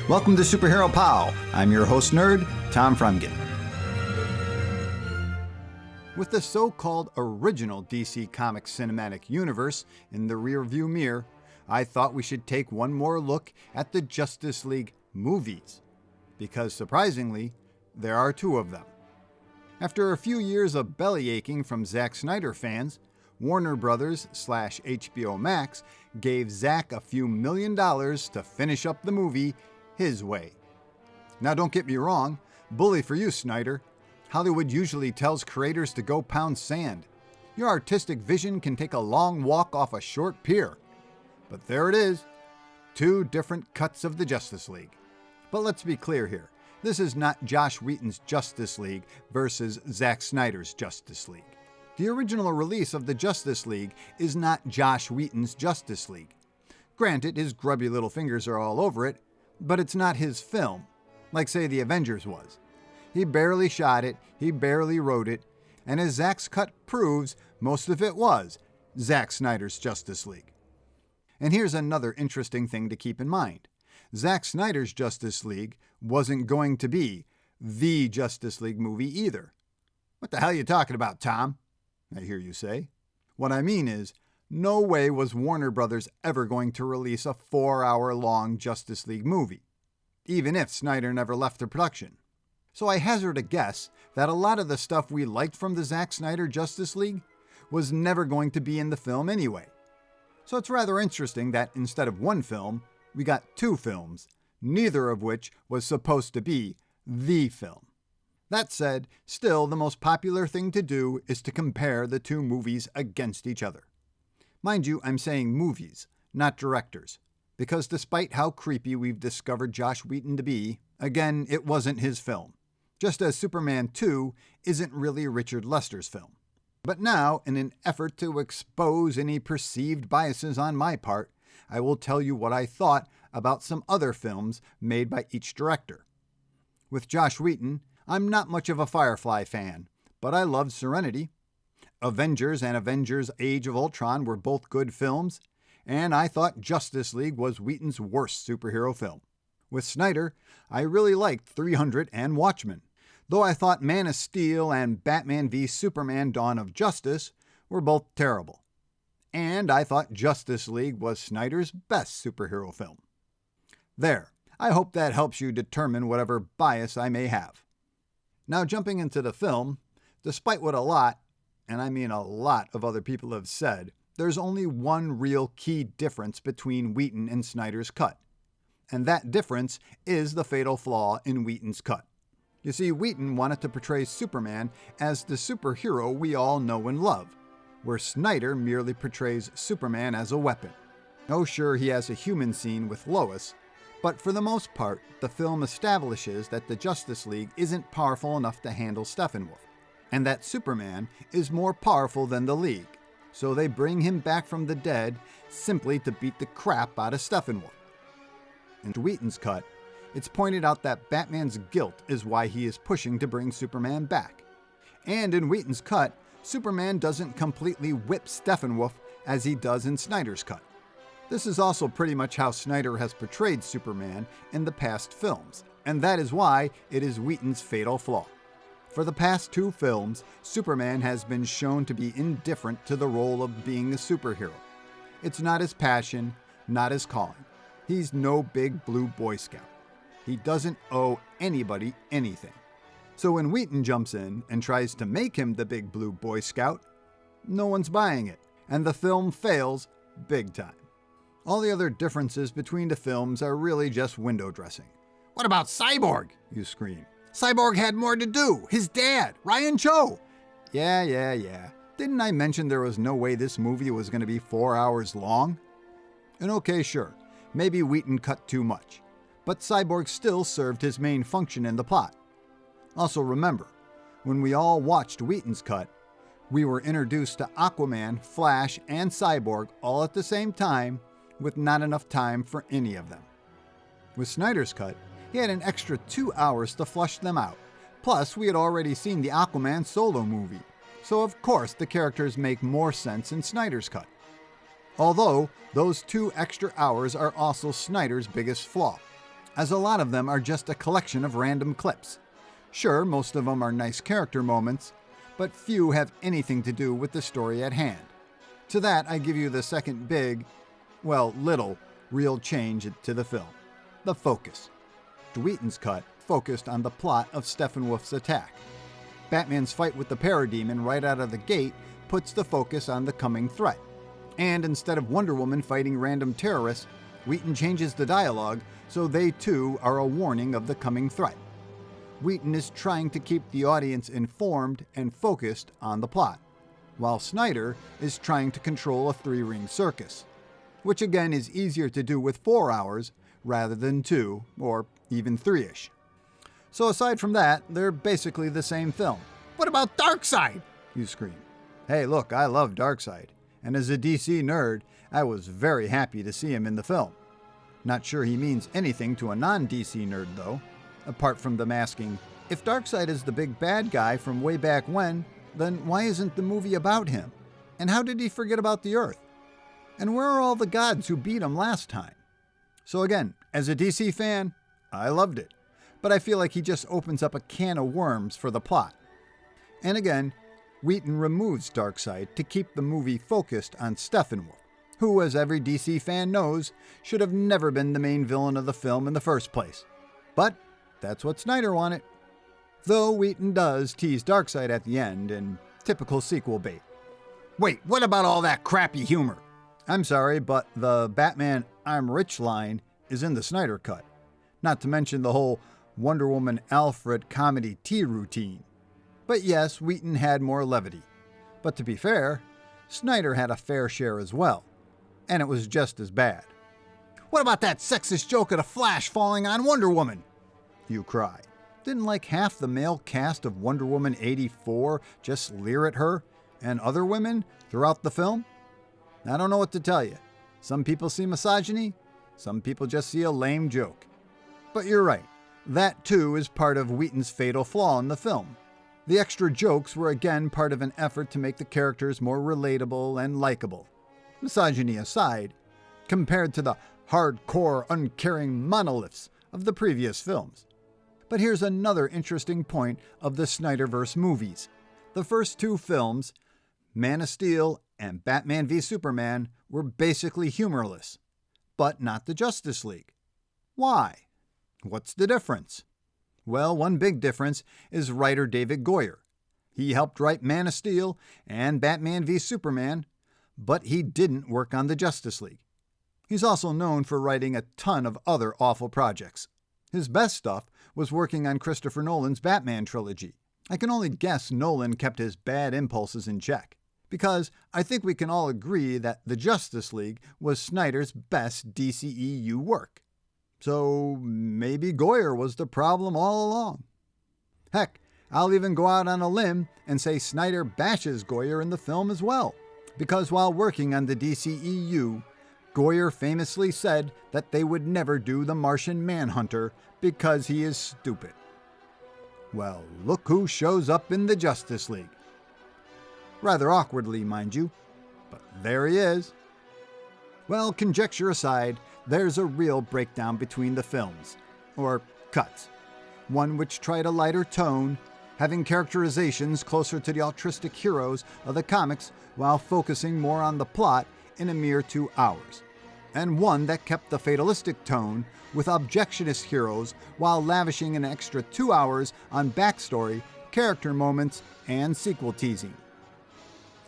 Welcome to Superhero Pow. I'm your host nerd, Tom Fremgen. With the so-called original DC Comics cinematic universe in the rearview mirror, I thought we should take one more look at the Justice League movies. Because surprisingly, there are two of them. After a few years of belly aching from Zack Snyder fans, Warner Brothers / HBO Max gave Zack a few $1 million to finish up the movie his way. Now don't get me wrong, bully for you, Snyder. Hollywood usually tells creators to go pound sand. Your artistic vision can take a long walk off a short pier. But there it is, two different cuts of the Justice League. But let's be clear here, this is not Joss Whedon's Justice League versus Zack Snyder's Justice League. The original release of the Justice League is not Joss Whedon's Justice League. Granted, his grubby little fingers are all over it, but it's not his film, like say the Avengers was. He barely shot it, he barely wrote it, and as Zack's cut proves, most of it was Zack Snyder's Justice League. And here's another interesting thing to keep in mind. Zack Snyder's Justice League wasn't going to be the Justice League movie either. What the hell are you talking about, Tom? I hear you say. What I mean is, no way was Warner Brothers ever going to release a 4-hour-long Justice League movie, even if Snyder never left the production. So I hazard a guess that a lot of the stuff we liked from the Zack Snyder Justice League was never going to be in the film anyway. So it's rather interesting that instead of one film, we got two films, neither of which was supposed to be the film. That said, still the most popular thing to do is to compare the two movies against each other. Mind you, I'm saying movies, not directors, because despite how creepy we've discovered Joss Whedon to be, again, it wasn't his film, just as Superman 2 isn't really Richard Lester's film. But now, in an effort to expose any perceived biases on my part, I will tell you what I thought about some other films made by each director. With Joss Whedon, I'm not much of a Firefly fan, but I loved Serenity. Avengers and Avengers Age of Ultron were both good films, and I thought Justice League was Whedon's worst superhero film. With Snyder, I really liked 300 and Watchmen, though I thought Man of Steel and Batman v Superman Dawn of Justice were both terrible. And I thought Justice League was Snyder's best superhero film. There, I hope that helps you determine whatever bias I may have. Now jumping into the film, despite what a lot, and I mean a lot of other people have said, there's only one real key difference between Whedon and Snyder's cut. And that difference is the fatal flaw in Whedon's cut. You see, Whedon wanted to portray Superman as the superhero we all know and love, where Snyder merely portrays Superman as a weapon. Oh sure, he has a human scene with Lois, but for the most part, the film establishes that the Justice League isn't powerful enough to handle Steppenwolf, and that Superman is more powerful than the League, so they bring him back from the dead simply to beat the crap out of Steppenwolf. In Whedon's cut, it's pointed out that Batman's guilt is why he is pushing to bring Superman back. And in Whedon's cut, Superman doesn't completely whip Steppenwolf as he does in Snyder's cut. This is also pretty much how Snyder has portrayed Superman in the past films, and that is why it is Whedon's fatal flaw. For the past two films, Superman has been shown to be indifferent to the role of being a superhero. It's not his passion, not his calling. He's no big blue Boy Scout. He doesn't owe anybody anything. So when Whedon jumps in and tries to make him the big blue Boy Scout, no one's buying it, and the film fails big time. All the other differences between the films are really just window dressing. What about Cyborg? You scream. Cyborg had more to do. His dad, Ryan Cho. Yeah. Didn't I mention there was no way this movie was going to be 4 hours long? And okay, sure, maybe Whedon cut too much, but Cyborg still served his main function in the plot. Also remember, when we all watched Whedon's cut, we were introduced to Aquaman, Flash, and Cyborg all at the same time, with not enough time for any of them. With Snyder's cut, he had an extra 2 hours to flush them out. Plus, we had already seen the Aquaman solo movie, so of course the characters make more sense in Snyder's cut. Although, those 2 extra hours are also Snyder's biggest flaw. as a lot of them are just a collection of random clips. Sure, most of them are nice character moments, but few have anything to do with the story at hand. To that, I give you the second big, well, little, real change to the film: the focus. Whedon's cut focused on the plot of Steppenwolf's attack. Batman's fight with the Parademon right out of the gate puts the focus on the coming threat. And instead of Wonder Woman fighting random terrorists, Whedon changes the dialogue so they too are a warning of the coming threat. Whedon is trying to keep the audience informed and focused on the plot, while Snyder is trying to control a three-ring circus, which again is easier to do with 4 hours rather than 2 or even 3-ish. So aside from that, they're basically the same film. What about Darkseid? You scream. Hey, look, I love Darkseid, and as a DC nerd, I was very happy to see him in the film. Not sure he means anything to a non-DC nerd though, apart from them asking, if Darkseid is the big bad guy from way back when, then why isn't the movie about him? And how did he forget about the Earth? And where are all the gods who beat him last time? So again, as a DC fan, I loved it, but I feel like he just opens up a can of worms for the plot. And again, Whedon removes Darkseid to keep the movie focused on Steppenwolf, who, as every DC fan knows, should have never been the main villain of the film in the first place. But that's what Snyder wanted. Though Whedon does tease Darkseid at the end in typical sequel bait. Wait, what about all that crappy humor? I'm sorry, but the Batman I'm Rich line is in the Snyder cut. Not to mention the whole Wonder Woman Alfred comedy tea routine. But yes, Whedon had more levity. But to be fair, Snyder had a fair share as well. And it was just as bad. What about that sexist joke of the Flash falling on Wonder Woman? You cry. Didn't like half the male cast of Wonder Woman 84 just leer at her and other women throughout the film? I don't know what to tell you. Some people see misogyny, some people just see a lame joke. But you're right, that too is part of Whedon's fatal flaw in the film. The extra jokes were again part of an effort to make the characters more relatable and likable. Misogyny aside, compared to the hardcore, uncaring monoliths of the previous films. But here's another interesting point of the Snyderverse movies. The first 2 films, Man of Steel and Batman v Superman, were basically humorless, but not the Justice League. Why? What's the difference? Well, one big difference is writer David Goyer. He helped write Man of Steel and Batman v Superman, but he didn't work on the Justice League. He's also known for writing a ton of other awful projects. His best stuff was working on Christopher Nolan's Batman trilogy. I can only guess Nolan kept his bad impulses in check, because I think we can all agree that the Justice League was Snyder's best DCEU work. So maybe Goyer was the problem all along. Heck, I'll even go out on a limb and say Snyder bashes Goyer in the film as well, because while working on the DCEU, Goyer famously said that they would never do the Martian Manhunter because he is stupid. Well, look who shows up in the Justice League. Rather awkwardly, mind you, but there he is. Well, conjecture aside, there's a real breakdown between the films, or cuts. One which tried a lighter tone, having characterizations closer to the altruistic heroes of the comics while focusing more on the plot in a mere 2 hours. And one that kept the fatalistic tone with objectionist heroes while lavishing an extra 2 hours on backstory, character moments, and sequel teasing.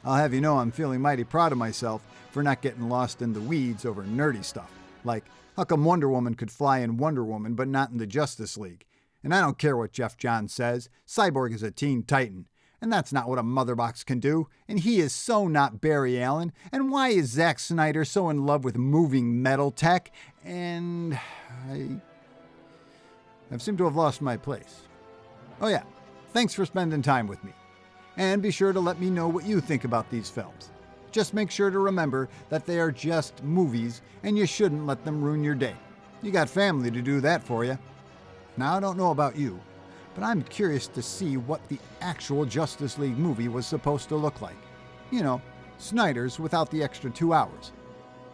I'll have you know I'm feeling mighty proud of myself for not getting lost in the weeds over nerdy stuff. Like, how come Wonder Woman could fly in Wonder Woman but not in the Justice League? And I don't care what Jeff Johns says, Cyborg is a teen titan. And that's not what a mother box can do. And he is so not Barry Allen. And why is Zack Snyder so in love with moving metal tech? And I've seemed to have lost my place. Oh yeah, thanks for spending time with me. And be sure to let me know what you think about these films. Just make sure to remember that they are just movies and you shouldn't let them ruin your day. You got family to do that for you. Now, I don't know about you, but I'm curious to see what the actual Justice League movie was supposed to look like. You know, Snyder's without the extra 2 hours.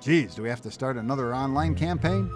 Geez, do we have to start another online campaign?